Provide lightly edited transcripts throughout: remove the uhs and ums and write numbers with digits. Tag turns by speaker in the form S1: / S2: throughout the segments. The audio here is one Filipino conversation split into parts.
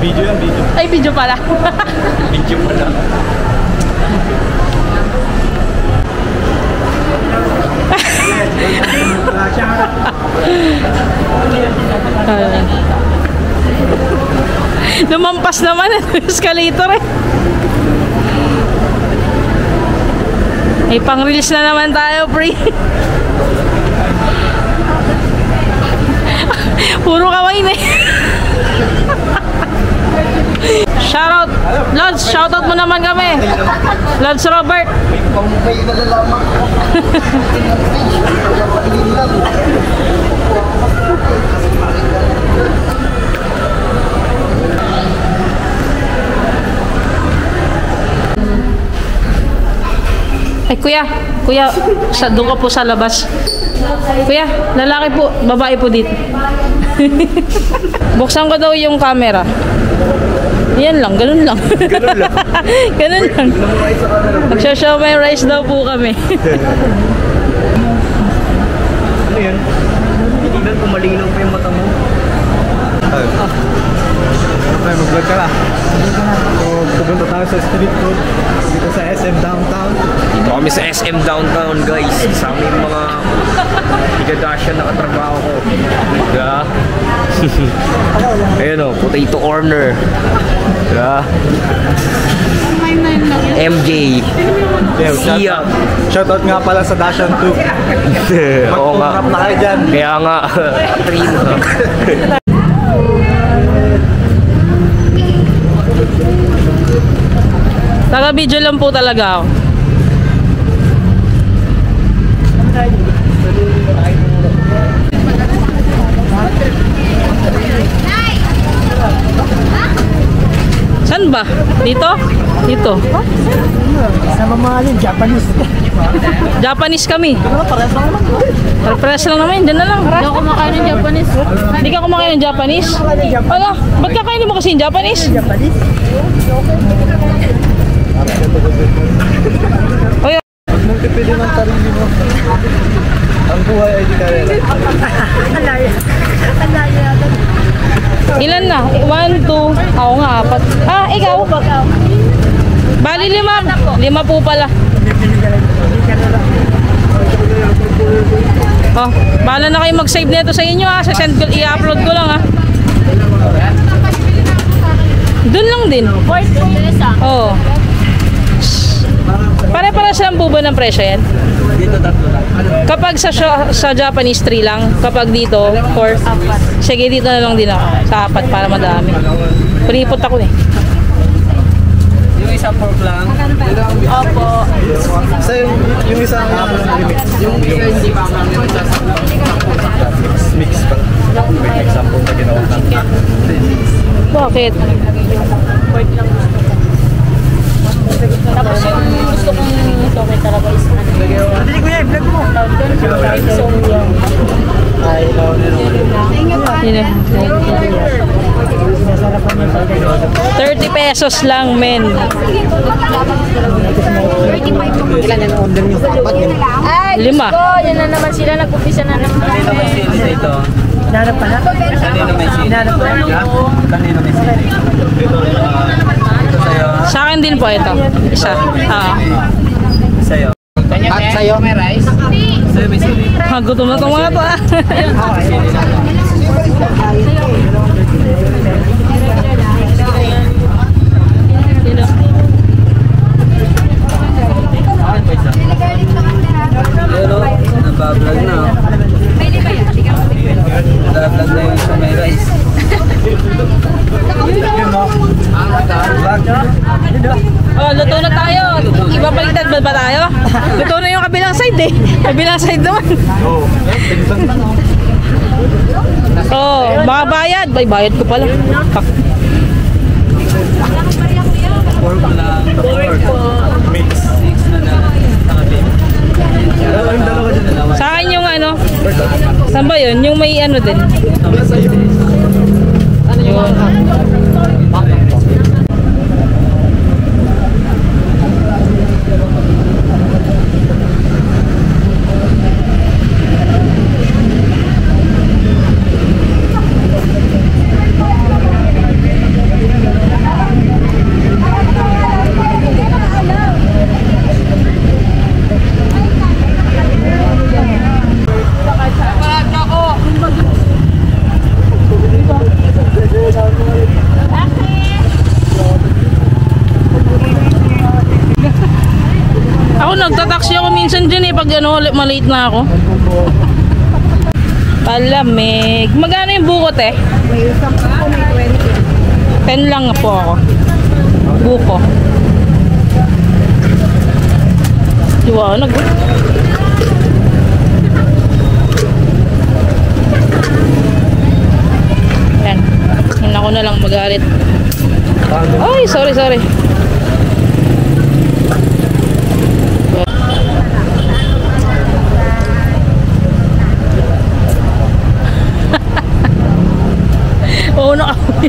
S1: Video yan, video.
S2: Ay, video pala.
S1: Video pala.
S2: Lumampas naman ang escalator eh. Ay, pang-release na naman tayo, pre. Puro kaway na eh. Shoutout, Lods, shoutout mo naman kami. Lods Robert. Ay, kuya, doon ka po sa labas. Kuya, lalaki po, babae po dito. Buksan ko daw yung camera. Yan lang, ganun lang.
S1: Ganun lang.
S2: Ganun lang. Magsha-show may rice daw po kami.
S1: Ano yan? Tingnan kung malinaw pa yung mata mo. Okay, mag-vlog ka na. So, pupunta tayo sa street food dito sa SM Downtown.
S3: Dito kami sa SM Downtown, guys. Sa aming mga tigadasya na katrabaho ko. Yeah. Ayun o, potato corner. Yeah. MJ. Siya.
S1: Shoutout nga pala sa Dashan 2.
S3: Oo nga.
S1: Mag-rap na kayo dyan.
S3: Kaya nga. Trino.
S2: Taga-video lang po talaga ako. Saan ba? Dito? Dito.
S4: Sa mamahalin, Japanese.
S2: Japanese kami. Parehas lang naman. Diyan na lang.
S5: Hindi ako kumakain ng Japanese.
S2: Hindi ka kumakain ng Japanese? Ano? Ba't kakainin mo kasi yung Japanese?
S4: Japanese?
S2: Oy,
S1: Pag multipili ng sarili mo, ang buhay ay di karela.
S4: Alaya. Alaya.
S2: ilan na? 1, 2, ako nga 4. Ah, ikaw? Bali 5. 5 po pala. Oh, bahala na kayo mag-save nito sa inyo ha. Send ko, i-upload ko lang ha. Doon lang din. Oh. Pare-para silang po ba ng presyo yan?
S1: Dito tatlo lang.
S2: Kapag sa Japanese 3 lang, kapag dito 4. Sige, dito na lang din ako. Sa 4 para madami. Pulipot ako eh.
S1: Yung isa pork lang.
S5: Opo.
S1: Sa yung isa ang limit. Yung isa hindi pa mix pa. May example na ginawa natin.
S2: Bakit?
S5: Tapos yung gusto kong ito may talaga is
S4: Hindi ko yan, vlog mo.
S1: Ay, ilaw nila.
S2: Yun eh. 30 pesos lang, men.
S4: Ilan ang order nyo? Ba't yun?
S5: Ay,
S2: 5.
S5: yan na naman sila. Nag-umpisa na naman.
S1: Kanino may sili dito?
S4: Hinanap pa na?
S1: Kanino may sili?
S4: Hinanap pa na?
S1: Kanino may sili? Ito sa'yo.
S2: Sa akin din po ito. Isa.
S1: Sa'yo.
S4: At sa'yo? May rice?
S1: Sa'yo may sili.
S2: Gutom na itong mga to ah.
S1: Pero, nabablog na. Nabablog na yung sa may rice.
S2: Oh, luto na tayo. Ibabaliktad ba tayo? Luto na yung kabilang side eh. Kabilang side naman. Oh, mga bayad. Bay, bayad ko pala.
S1: Pork lang. Pork po. Mix. Mix na na.
S2: Sa akin yung ano. Saan ba yun? Yung may ano din. Yun. nagtataksi ako minsan dyan eh. Pag ano, malate na ako. Palamig. Magkano yung bukot eh?
S5: May isang po, may 20.
S2: 10 lang po ako. Buko. Liwanag. Yan. Yan ako na lang magalit. Ay, sorry. Oo na kami.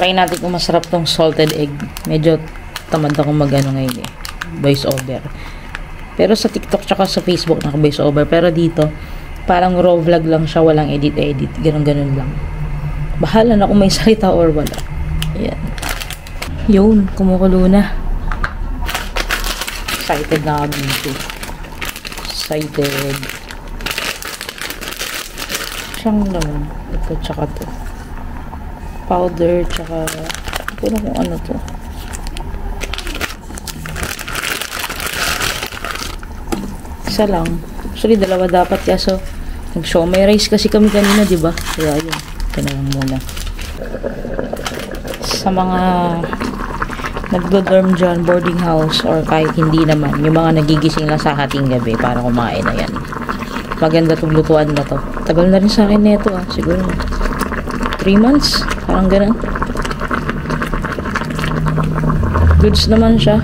S2: Try natin kung masarap tong salted egg. Medyo tamad ako mag-ano ngayon eh. Voice over. Pero sa TikTok tsaka sa Facebook naka-voice over. Pero dito, parang raw vlog lang siya. Walang edit-edit. Ganun-ganun lang. Bahala na kung may salita or wala. Ayan. Yun, kumukulo na. Excited na kami dito. Excited. Siyang naman. Ito tsaka to. Powder, tsaka hindi ko na kung ano to. Isa lang. Actually, dalawa dapat. Kaso, nag-show. May rice kasi kami kanina, di ba? Kaya yun. Ito na lang muna. Sa mga nagdo-dorm dyan, boarding house, or kahit hindi naman, yung mga nagigising lang sa hating gabi para kumain na yan. Maganda itong lutuan na to. Tagal na rin sa akin nito siguro 3 months. Parang ganun. Goods naman siya.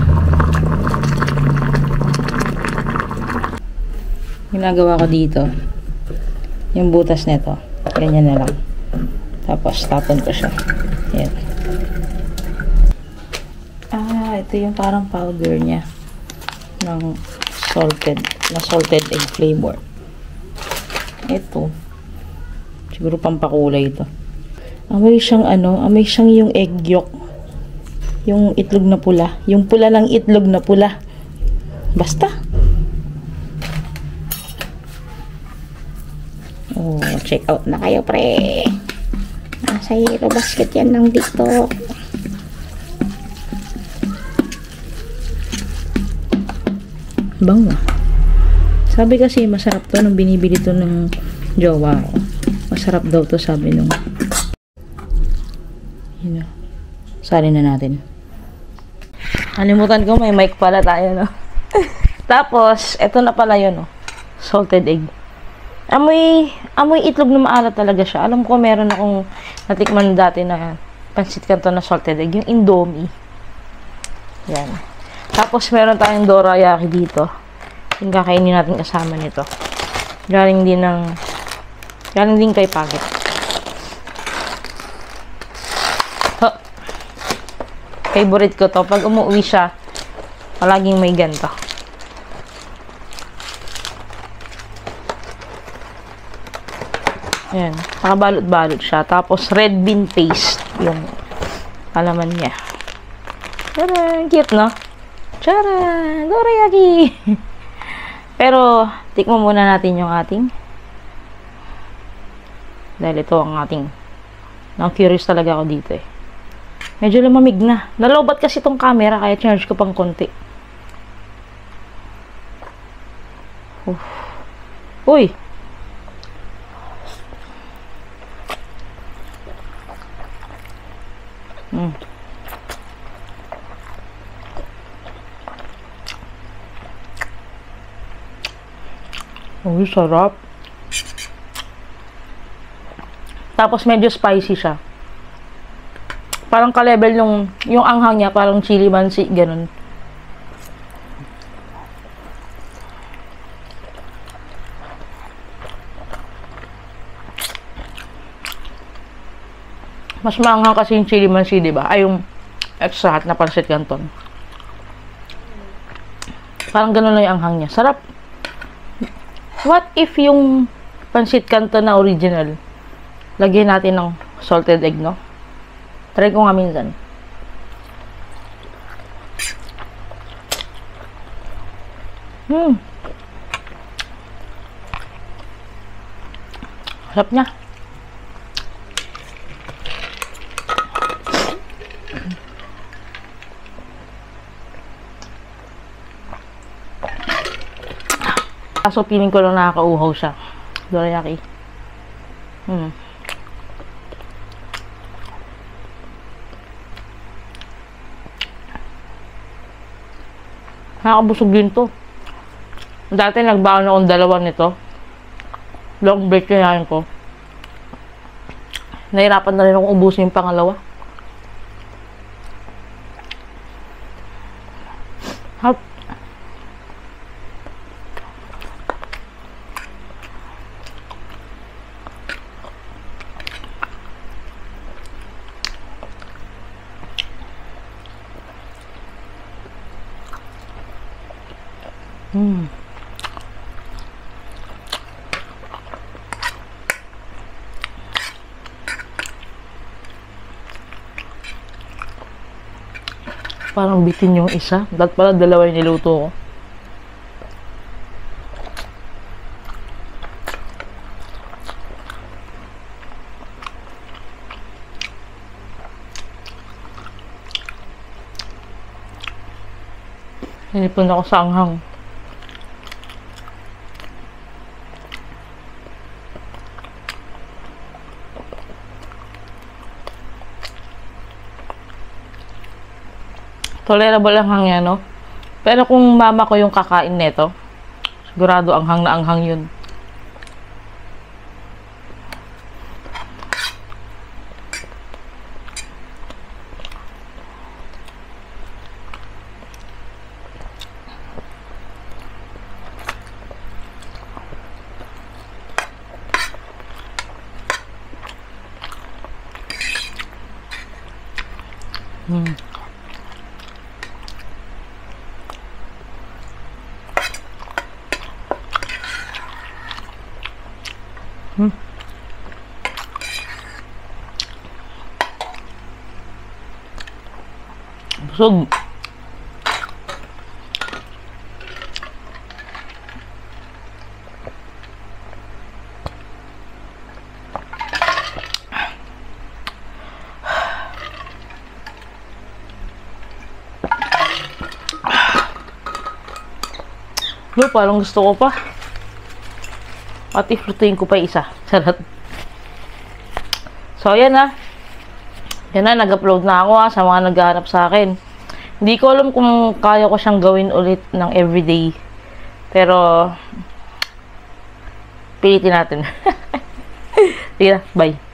S2: Ginagawa ko dito, yung butas nito, ganyan na lang. Tapos, tapon ko siya. Ayan. Ito yung parang powder niya ng salted egg flavor. Ito. Siguro pampakulay ito. Amoy siyang amoy siyang yung egg yolk. Yung itlog na pula. Yung pula ng itlog na pula. Basta. Oh, check out na kayo, pre. Nasa Yellow Basket yan ng TikTok. Bango. Sabi kasi masarap to nung binibili to ng jowa ko. Masarap daw to, sabi nung salin na natin. Kalimutan ko, may mic pala tayo, no? Tapos, eto na pala yun, no? Salted egg. Amoy itlog na maalat talaga siya. Alam ko, meron akong natikman dati na pansit canton na salted egg. Yung Indomie. Yan. Tapos, meron tayong dorayaki dito. Yung kakainin natin kasama nito. Galing din kay Pagit. Favorite ko to. Pag umuwi siya, palaging may ganito. Ayan. Nakabalot-balot siya. Tapos, red bean paste. Yung alaman niya. Tara! Cute, no? Tara! Dorayaki! Pero, tikman muna natin yung ating. Dahil ito ang ating. Na-curious talaga ako dito eh. Medyo lumamig na. Nalobat kasi itong camera, kaya charge ko pang konti. Uy! Uy, sarap. Tapos medyo spicy siya. Parang ka-level yung anghang niya, parang chili mansi, ganun. Mas maanghang kasi yung chili mansi, di ba? Ay, yung extra hot na pansit canton. Parang ganun lang yung anghang niya. Sarap. What if yung pansit canton na original, lagyan natin ng salted egg, no? Try ko nga minsan. Sarap niya. Kaso piling ko lang nakakauhaw siya. Dorayaki. Nakakabusog din to. Dati nagbaon akong 2 nito. Long break kinain ko. Nahirapan na rin akong ubusin yung pangalawa. Hap. Parang bitin yung isa. Dapat pala 2 yung niluto ko. Hinipon ako sa anghang. Tolerable ang hang yan, no? Pero kung mama ko yung kakain neto, sigurado anghang na anghang yun. Busog. Lo, parang gusto ko pa. At ifrutuin ko pa isa. Sarap. So, ayan na. Yan na, nag-upload na ako sa mga naghahanap sa akin. Hindi ko alam kung kaya ko siyang gawin ulit ng everyday. Pero, pilitin natin. Sige na, bye.